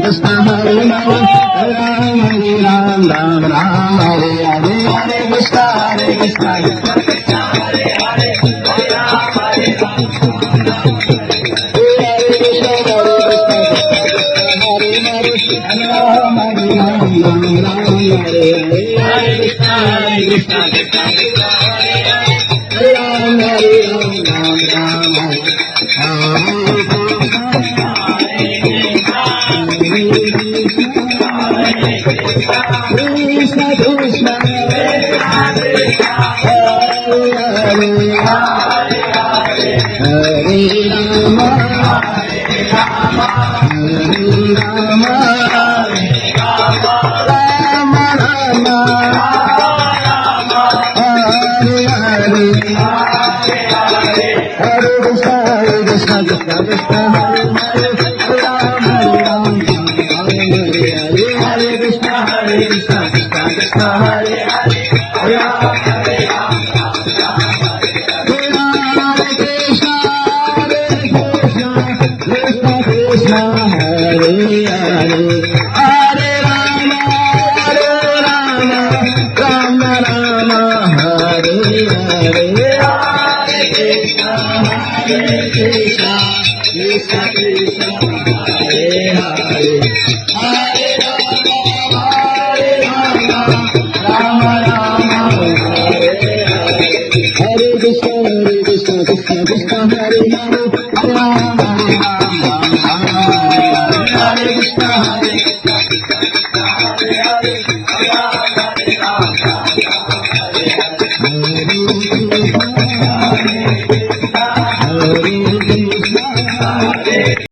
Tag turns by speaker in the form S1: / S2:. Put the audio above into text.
S1: Krishna Hare Hare Ram Hare Ram Ram Ram Hare Hare Hare Krishna Krishna Krishna Hare Hare Ram Hare Ram Hare Krishna Hare Krishna Krishna Krishna Ram Hare Ram Ram Hare Krishna Krishna